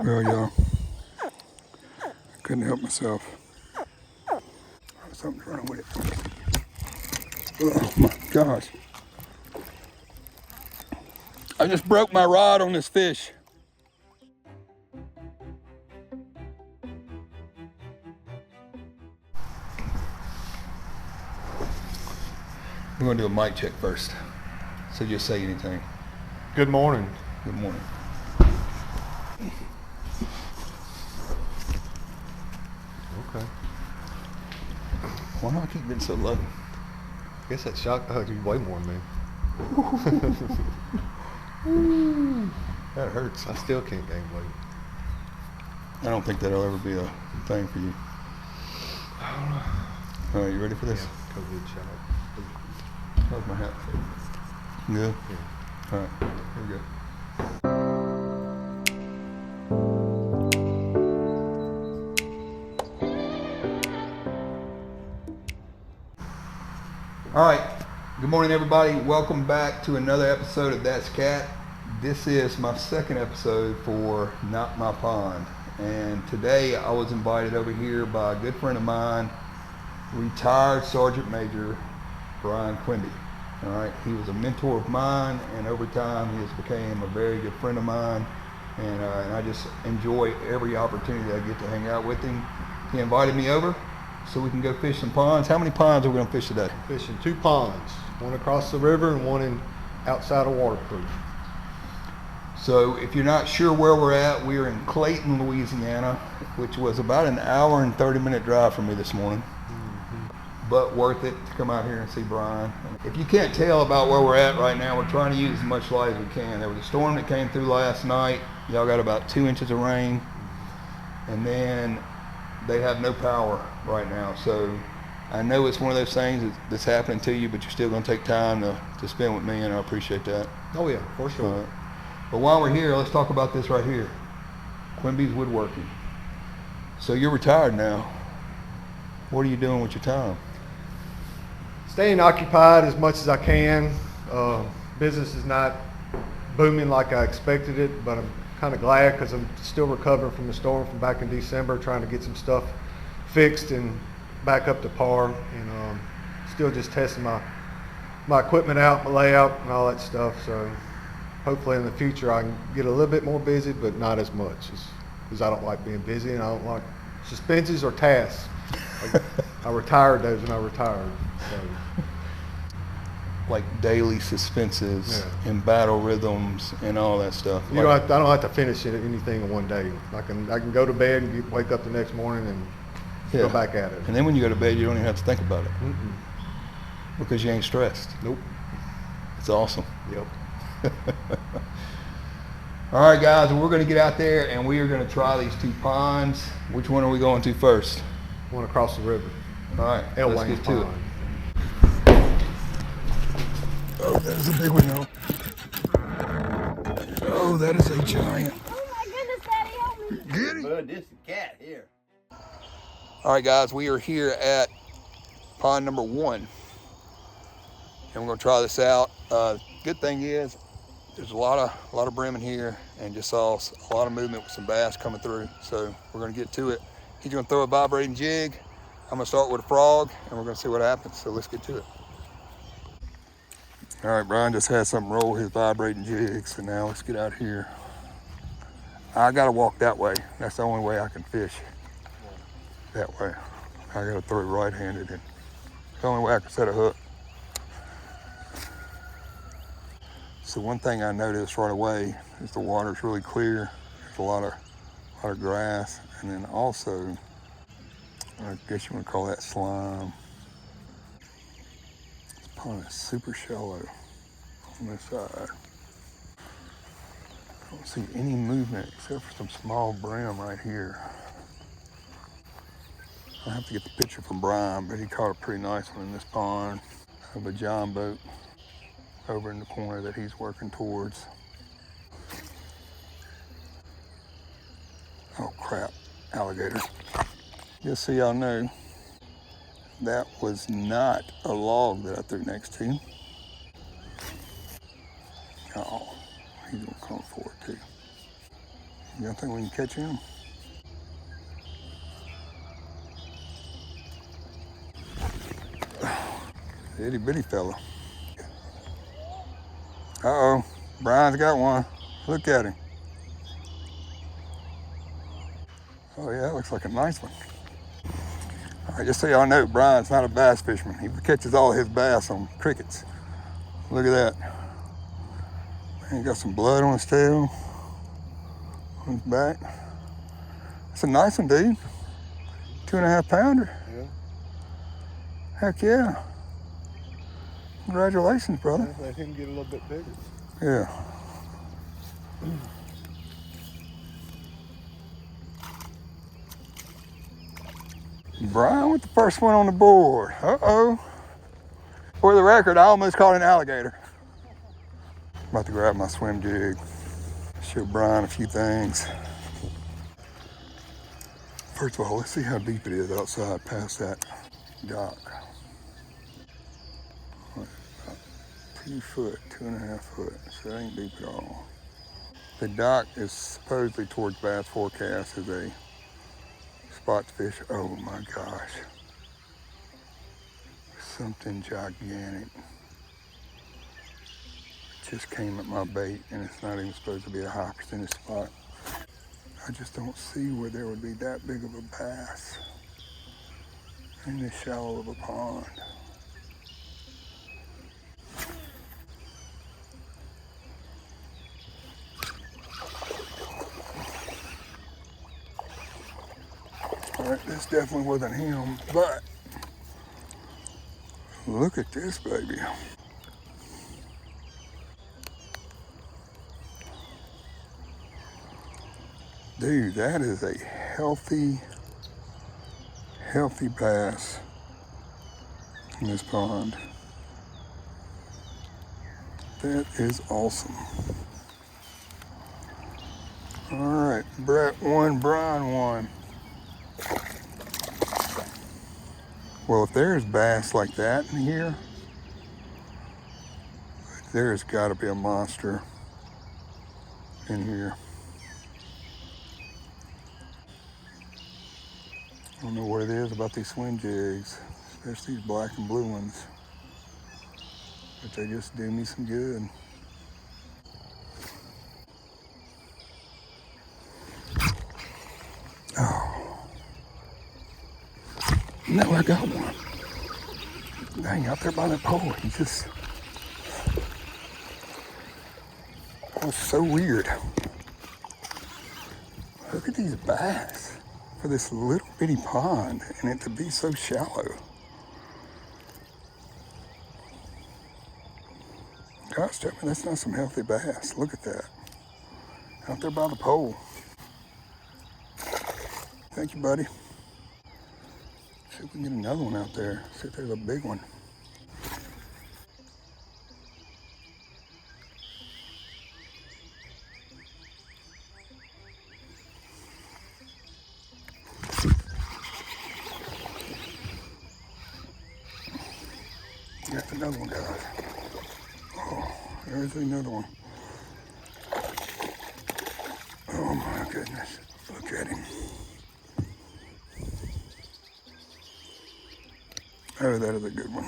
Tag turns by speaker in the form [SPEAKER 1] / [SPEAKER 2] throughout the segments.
[SPEAKER 1] Well, y'all, I couldn't help myself. Something's running with it. Oh my gosh. I just broke my rod on this fish. We're gonna do a mic check first. So just say anything.
[SPEAKER 2] Good morning.
[SPEAKER 1] Good morning.
[SPEAKER 2] Okay.
[SPEAKER 1] Why do I keep getting so low?
[SPEAKER 2] I guess that shock hugged you way more than me.
[SPEAKER 1] That hurts.
[SPEAKER 2] I still can't gain weight.
[SPEAKER 1] I don't think that'll ever be a thing for you.
[SPEAKER 2] I don't know.
[SPEAKER 1] All right, you ready for this?
[SPEAKER 2] Yeah, COVID shock.
[SPEAKER 1] How's my hat? Good?
[SPEAKER 2] Yeah.
[SPEAKER 1] All right, here we go. All right, good morning everybody. Welcome back to another episode of That's Cat. This is my second episode for Not My Pond. And today I was invited over here by a good friend of mine, retired Sergeant Major Bryan Quimby. All right, he was a mentor of mine, and over time he has become a very good friend of mine. And I just enjoy every opportunity I get to hang out with him. He invited me over so we can go fish some ponds. How many ponds are we gonna fish today?
[SPEAKER 2] Fishing 2 ponds, one across the river and one outside of waterproof.
[SPEAKER 1] So if you're not sure where we're at, we are in Clayton, Louisiana, which was about an hour and 30-minute drive for me this morning. But worth it to come out here and see Bryan. If you can't tell about where we're at right now, we're trying to use as much light as we can. There was a storm that came through last night. Y'all got about 2 inches of rain. And then they have no power right now. So I know it's one of those things that's happening to you, but you're still going to take time to spend with me, and I appreciate that.
[SPEAKER 2] Oh yeah, for sure.
[SPEAKER 1] But while we're here, let's talk about this right here. Quimby's Woodworking. So you're retired now. What are you doing with your time?
[SPEAKER 2] Staying occupied as much as I can. Business is not booming like I expected it, but I'm kind of glad because I'm still recovering from the storm from back in December, trying to get some stuff fixed and back up to par, and still just testing my equipment out, my layout, and all that stuff. So hopefully in the future I can get a little bit more busy, but not as much, because I don't like being busy and I don't like suspenses or tasks. I retired those when I retired. So.
[SPEAKER 1] Like daily suspenses and battle rhythms and all that stuff.
[SPEAKER 2] I don't have to finish anything in one day. I can go to bed and wake up the next morning and go back at it.
[SPEAKER 1] And then when you go to bed, you don't even have to think about it. Because you ain't stressed.
[SPEAKER 2] Nope.
[SPEAKER 1] It's awesome.
[SPEAKER 2] Yep.
[SPEAKER 1] All right, guys, we're going to get out there and we are going to try these 2 ponds. Which one are we going to first?
[SPEAKER 2] One across the river.
[SPEAKER 1] All right, let's get to it. Oh, that is a big one, though. Oh, that is a giant.
[SPEAKER 3] Oh my goodness, Daddy, help me.
[SPEAKER 1] Get it.
[SPEAKER 4] Bud, this is a cat here.
[SPEAKER 1] All right, guys, we are here at pond number 1. And we're going to try this out. Good thing is, there's a lot of brim in here, and just saw a lot of movement with some bass coming through. So we're going to get to it. He's going to throw a vibrating jig. I'm going to start with a frog, and we're going to see what happens. So let's get to it. All right, Bryan just had something roll his vibrating jig, so now let's get out here. I got to walk that way. That's the only way I can fish. That way. I got to throw it right-handed, and it's the only way I can set a hook. So one thing I noticed right away is the water's really clear. There's a lot of grass, and then also, I guess you want to call that slime. This pond is super shallow on this side. I don't see any movement except for some small brim right here. I have to get the picture from Bryan, but he caught a pretty nice one in this pond of a john boat over in the corner that he's working towards. Oh crap, alligators. Just so y'all know, that was not a log that I threw next to. Oh, he's gonna come for it too. You don't think we can catch him? Itty bitty fella. Uh-oh, Brian's got one. Look at him. Oh yeah, that looks like a nice one. All right, just so y'all know, Brian's not a bass fisherman. He catches all his bass on crickets. Look at that. Man, he got some blood on his tail, on his back. It's a nice one, dude. 2.5 pounder.
[SPEAKER 2] Yeah.
[SPEAKER 1] Heck yeah. Congratulations, brother.
[SPEAKER 2] Let him get a little bit bigger.
[SPEAKER 1] Yeah. Brian with the first one on the board. Uh-oh. For the record, I almost caught an alligator. About to grab my swim jig. Show Brian a few things. First of all, let's see how deep it is outside past that dock. About 2 foot, 2.5 foot, so it ain't deep at all. The dock is supposedly towards bass forecast as a spot fish. Oh my gosh. Something gigantic just came at my bait, and it's not even supposed to be a high percentage spot. I just don't see where there would be that big of a bass in this shallow of a pond. All right, this definitely wasn't him, but look at this baby. Dude, that is a healthy bass in this pond. That is awesome. All right, Brett won, Brian won. Well, if there's bass like that in here, there's got to be a monster in here. I don't know what it is about these swim jigs, especially these black and blue ones, but they just do me some good. Oh, no, I got one. Dang, out there by that pole, he just, that was so weird. Look at these bass for this little bitty pond and it to be so shallow. Gosh, Jimmy, that's not some healthy bass. Look at that. Out there by the pole. Thank you, buddy. See if we can get another one out there. See if there's a big one. That's another one, guys. Oh, there's another one. Oh my goodness, look at him. Oh, that is a good one.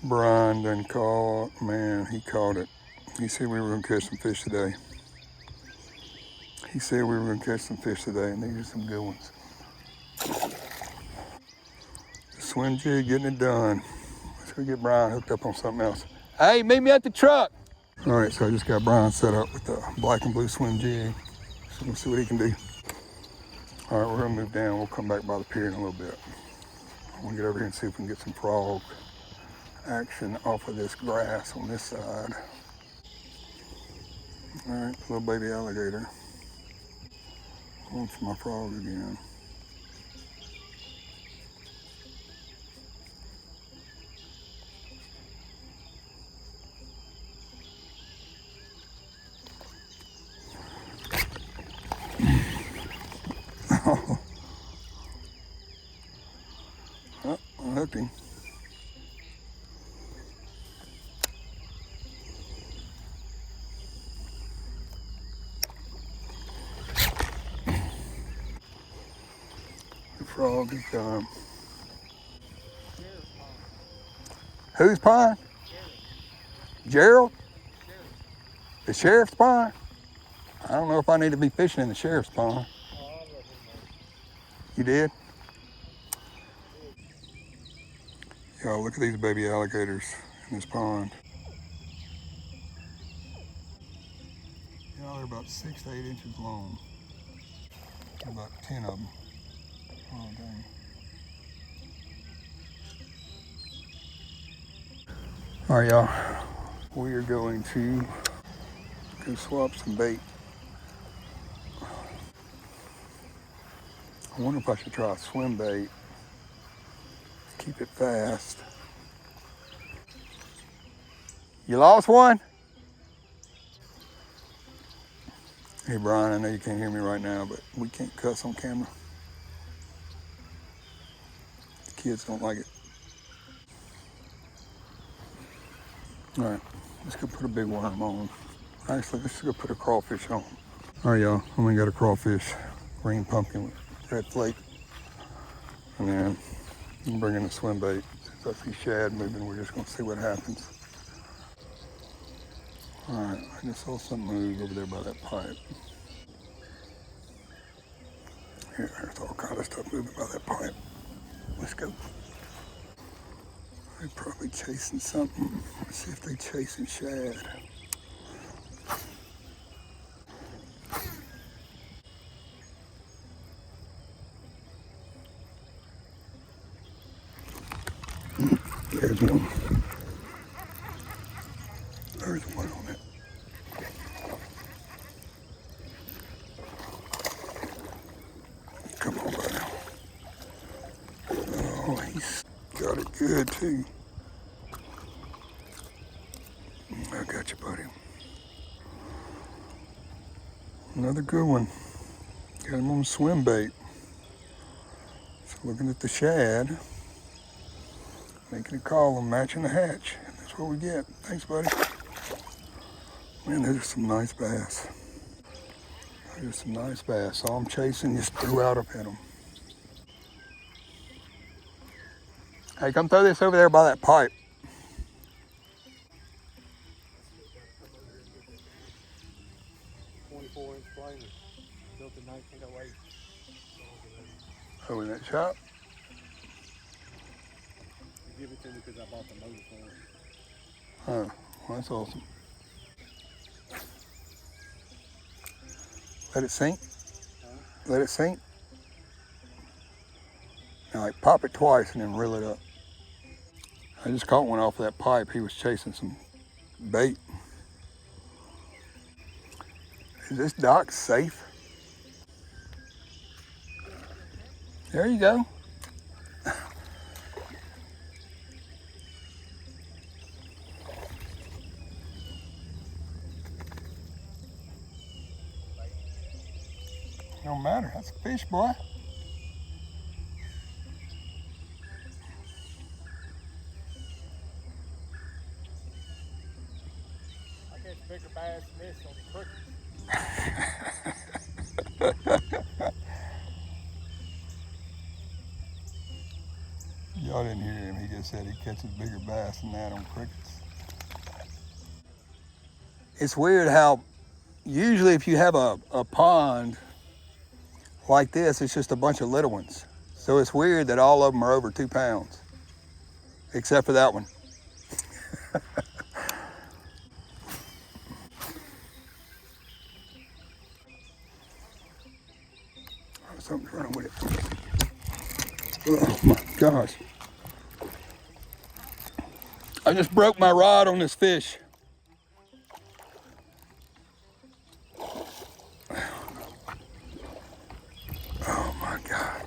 [SPEAKER 1] Brian done caught, man, he caught it. He said we were gonna catch some fish today. He said we were gonna catch some fish today, and these are some good ones. Swim jig getting it done. Let's go get Brian hooked up on something else. Hey, meet me at the truck. All right, so I just got Brian set up with the black and blue swim jig. So we'll see what he can do. All right, we're gonna move down. We'll come back by the pier in a little bit. I wanna get over here and see if we can get some frog action off of this grass on this side. All right, little baby alligator. Wants my frog again. Oh, I hooked him. frog is gone. Whose pond? Gerald? The sheriff's pond? I don't know if I need to be fishing in the sheriff's pond. You did? Y'all, look at these baby alligators in this pond. They're about 6 to 8 inches long. About 10 of them. Oh, dang. All right, y'all. We are going to go swap some bait. I wonder if I should try a swim bait. Keep it fast. You lost one? Hey, Brian, I know you can't hear me right now, but we can't cuss on camera. The kids don't like it. All right, let's go put a big worm on. Actually, let's go put a crawfish on. All right, y'all, I only got a crawfish, green pumpkin with red flake. And then I'm bringing a swim bait. Since I see shad moving, we're just gonna see what happens. All right, I just saw something move over there by that pipe. Here, there's all kind of stuff moving by that pipe. Let's go. They're probably chasing something. Let's see if they're chasing shad. There's one. There's one on it. Come on, buddy. Oh, he's got it good, too. I got you, buddy. Another good one. Got him on swim bait. So looking at the shad, making a call and matching the hatch. That's what we get. Thanks, buddy. Man, those are some nice bass. Those are some nice bass. Saw them chasing, just threw out up at them. Hey, come throw this over there by that pipe.
[SPEAKER 2] 24-inch flame, built in 1908.
[SPEAKER 1] Oh, in that shop?
[SPEAKER 2] You give it to me because I bought the motor for it.
[SPEAKER 1] Oh, well, that's awesome. Let it sink. Let it sink. Now, like, pop it twice and then reel it up. I just caught one off that pipe. He was chasing some bait. Is this dock safe? There you go. Don't matter. That's a fish, boy.
[SPEAKER 2] I catch bigger bass than this on crickets.
[SPEAKER 1] Y'all didn't hear him. He just said he catches bigger bass than that on crickets. It's weird how usually if you have a pond like this, it's just a bunch of little ones. So it's weird that all of them are over 2 pounds, except for that one. Something's wrong with it. Oh my gosh. I just broke my rod on this fish. Oh my God.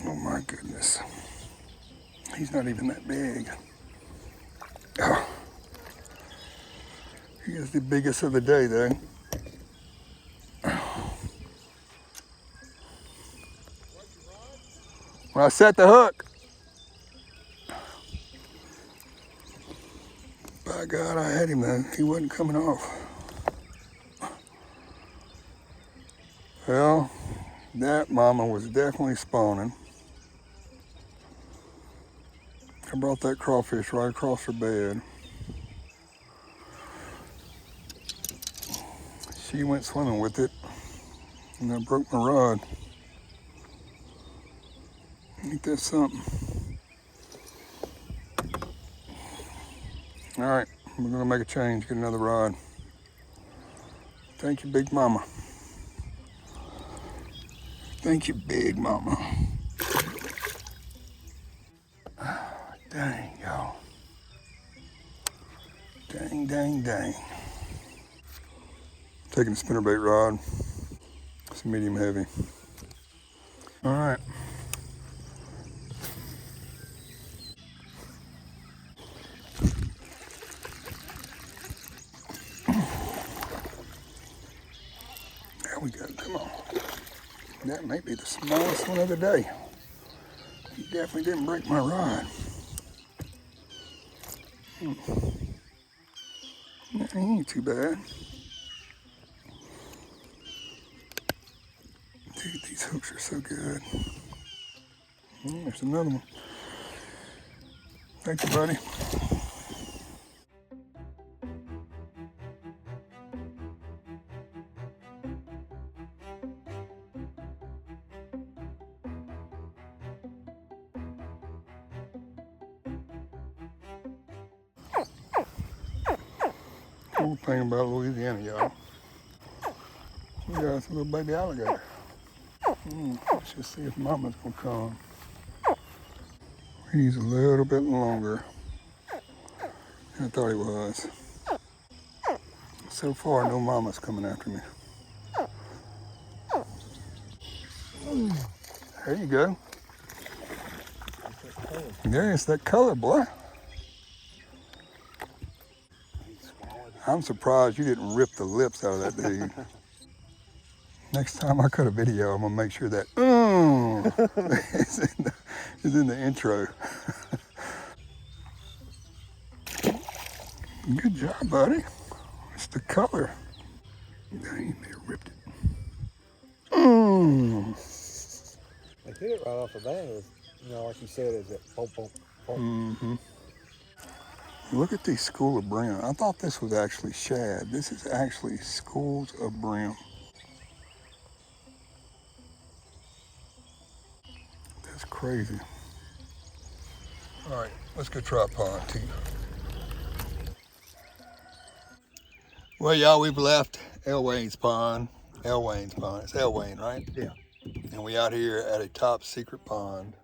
[SPEAKER 1] Oh my goodness. He's not even that big. Oh. He is the biggest of the day though. When I set the hook, by God, I had him though. He wasn't coming off. Well, that mama was definitely spawning. I brought that crawfish right across her bed. She went swimming with it, and I broke my rod. Ain't that something? All right, we're gonna make a change, get another rod. Thank you, Big Mama. Thank you, Big Mama. Dang, y'all. Dang, dang, dang. Taking a spinnerbait rod. It's medium heavy. All right. There we go, come on. That may be the smallest one of the day. He definitely didn't break my rod. That ain't too bad. Dude, these hooks are so good. There's another one. Thank you, buddy. Cool thing about Louisiana, y'all. We got a little baby alligator. Let's just see if mama's gonna come. He's a little bit longer than I thought he was. So far, no mama's coming after me. There you go. There's that color, boy. I'm surprised you didn't rip the lips out of that dude. Next time I cut a video, I'm gonna make sure that is in the intro. Good job, buddy. It's the color. Dang, they ripped it.
[SPEAKER 2] They hit it right off the bat. Like you said, is it boom, boom, boom.
[SPEAKER 1] Look at these school of brim. I thought this was actually shad. This is actually schools of brim. That's crazy. All right, let's go try a pond too. Well, y'all, we've left Elwayne's pond. Elwayne's pond. It's Elwayne, right?
[SPEAKER 2] Yeah.
[SPEAKER 1] And we out here at a top secret pond.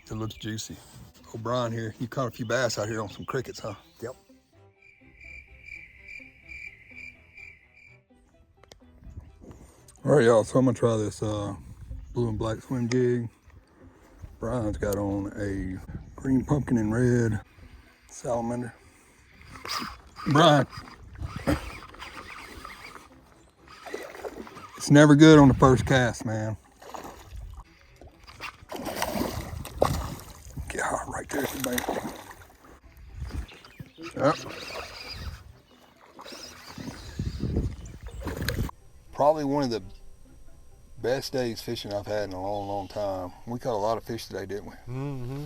[SPEAKER 1] It looks juicy. Oh, Bryan here, you caught a few bass out here on some crickets, huh?
[SPEAKER 2] Yep.
[SPEAKER 1] All right, y'all, so I'm gonna try this blue and black swim jig. Bryan's got on a green pumpkin and red salamander. Bryan, it's never good on the first cast, man. Yeah, right there's the bait. Yep. Probably one of the best days fishing I've had in a long, long time. We caught a lot of fish today, didn't we?
[SPEAKER 2] Mm-hmm.